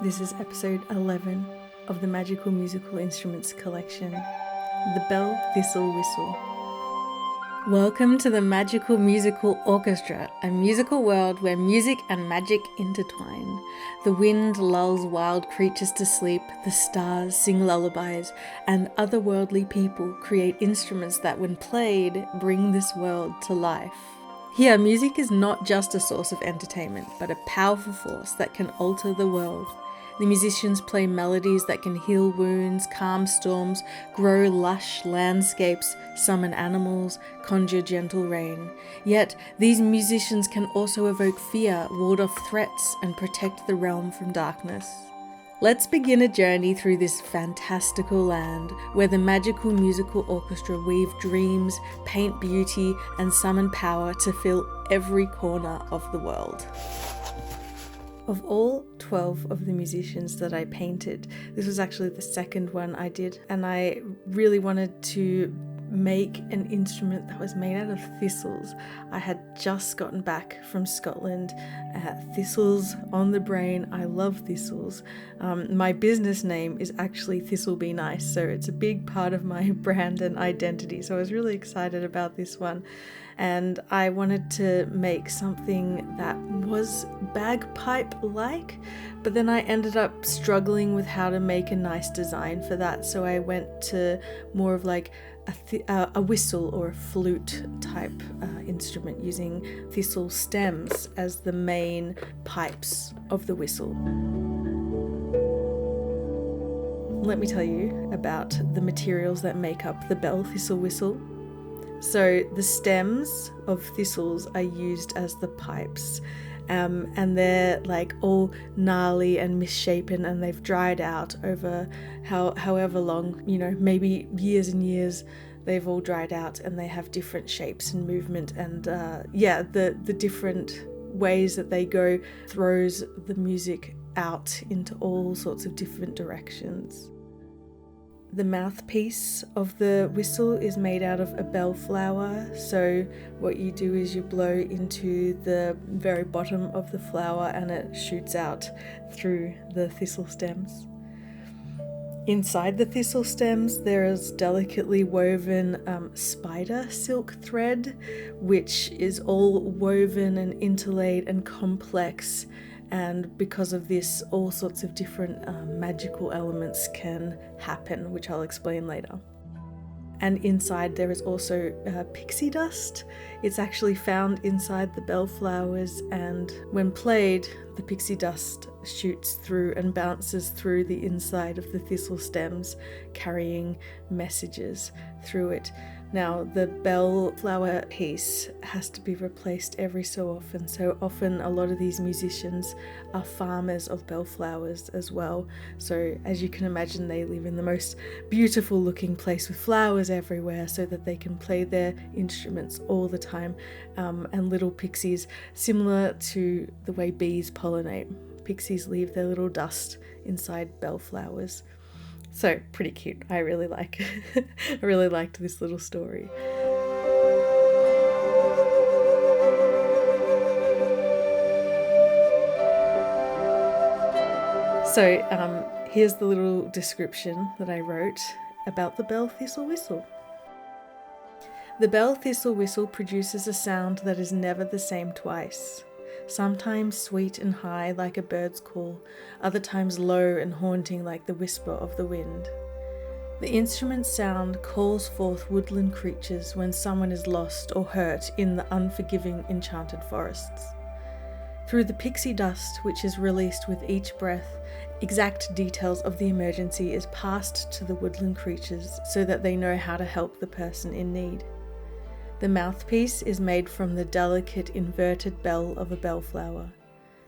This is episode 11 of the Magical Musical Instruments collection, the Bell Thistle Whistle. Welcome to the Magical Musical Orchestra, a musical world where music and magic intertwine. The wind lulls wild creatures to sleep, the stars sing lullabies, and otherworldly people create instruments that, when played, bring this world to life. Here, music is not just a source of entertainment, but a powerful force that can alter the world. The musicians play melodies that can heal wounds, calm storms, grow lush landscapes, summon animals, conjure gentle rain. Yet, these musicians can also evoke fear, ward off threats, and protect the realm from darkness. Let's begin a journey through this fantastical land where the Magical Musical Orchestra weave dreams, paint beauty, and summon power to fill every corner of the world. Of all 12 of the musicians that I painted, this was actually the second one I did, and I really wanted to make an instrument that was made out of thistles. I had just gotten back from Scotland. Thistles on the brain. I love thistles. My business name is actually Thistle Be Nice, so it's a big part of my brand and identity. So I was really excited about this one. And I wanted to make something that was bagpipe-like, but then I ended up struggling with how to make a nice design for that. So I went to more of like a whistle or a flute type instrument, using thistle stems as the main pipes of the whistle. Let me tell you about the materials that make up the Bell Thistle Whistle. So the stems of thistles are used as the pipes, and they're like all gnarly and misshapen, and they've dried out over however long, maybe years and years. They've all dried out, and they have different shapes and movement, and the different ways that they go throws the music out into all sorts of different directions. The mouthpiece of the whistle is made out of a bellflower, so what you do is you blow into the very bottom of the flower and it shoots out through the thistle stems. Inside the thistle stems there is delicately woven spider silk thread, which is all woven and interlaid and complex. And because of this, all sorts of different magical elements can happen, which I'll explain later. And inside there is also pixie dust. It's actually found inside the bellflowers, and when played, the pixie dust shoots through and bounces through the inside of the thistle stems, carrying messages through it. Now, the bellflower piece has to be replaced every so often, so often a lot of these musicians are farmers of bellflowers as well. So as you can imagine, they live in the most beautiful looking place with flowers everywhere so that they can play their instruments all the time. And little pixies, similar to the way bees pollinate, pixies leave their little dust inside bellflowers. So pretty cute. I really liked this little story. So here's the little description that I wrote about the Bell Thistle Whistle. The Bell Thistle Whistle produces a sound that is never the same twice. Sometimes sweet and high like a bird's call, other times low and haunting like the whisper of the wind. The instrument's sound calls forth woodland creatures when someone is lost or hurt in the unforgiving enchanted forests. Through the pixie dust which is released with each breath, exact details of the emergency is passed to the woodland creatures so that they know how to help the person in need. The mouthpiece is made from the delicate inverted bell of a bellflower.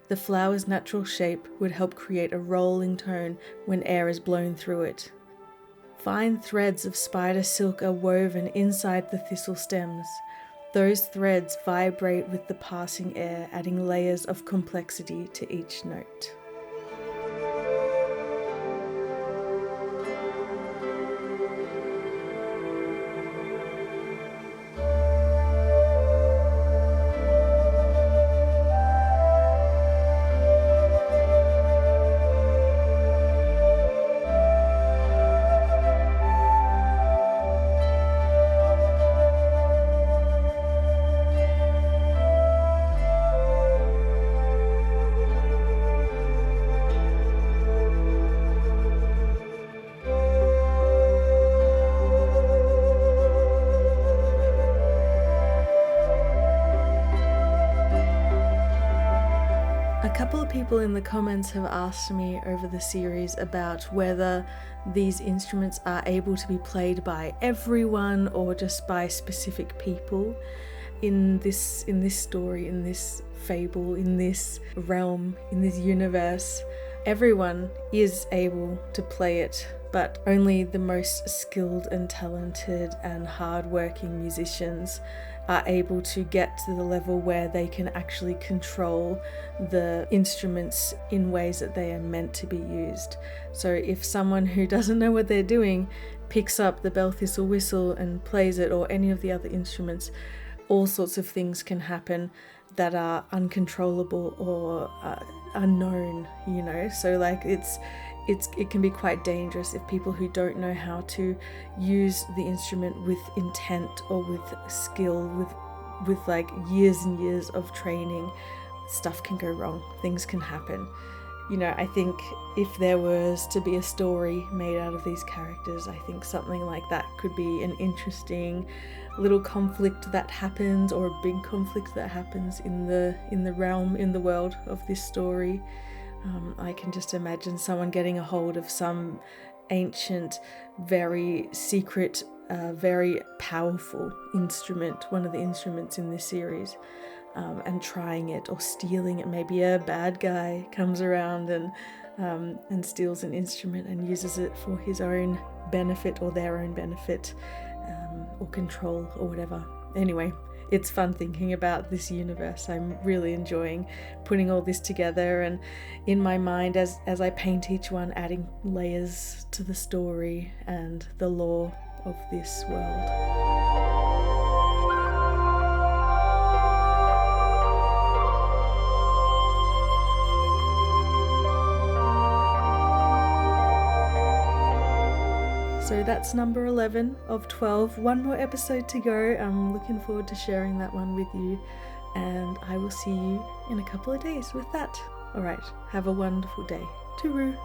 The flower's natural shape would help create a rolling tone when air is blown through it. Fine threads of spider silk are woven inside the thistle stems. Those threads vibrate with the passing air, adding layers of complexity to each note. A couple of people in the comments have asked me over the series about whether these instruments are able to be played by everyone or just by specific people. In this story, in this fable, in this realm, in this universe, everyone is able to play it, but only the most skilled and talented and hard-working musicians are able to get to the level where they can actually control the instruments in ways that they are meant to be used. So if someone who doesn't know what they're doing picks up the Bell Thistle Whistle and plays it, or any of the other instruments, all sorts of things can happen that are uncontrollable or unknown, you know. So like it can be quite dangerous if people who don't know how to use the instrument with intent or with skill, with like years and years of training, stuff can go wrong, things can happen. You know, I think if there was to be a story made out of these characters, I think something like that could be an interesting little conflict that happens, or a big conflict that happens in the realm, in the world of this story. I can just imagine someone getting a hold of some ancient, very secret, very powerful instrument, one of the instruments in this series, and trying it or stealing it. Maybe a bad guy comes around and steals an instrument and uses it for his own benefit or their own benefit, or control or whatever. Anyway, it's fun thinking about this universe. I'm really enjoying putting all this together, and in my mind, as I paint each one, adding layers to the story and the lore of this world. So that's number 11 of 12. One more episode to go. I'm looking forward to sharing that one with you, and I will see you in a couple of days with that. All right, have a wonderful day. Tooroo.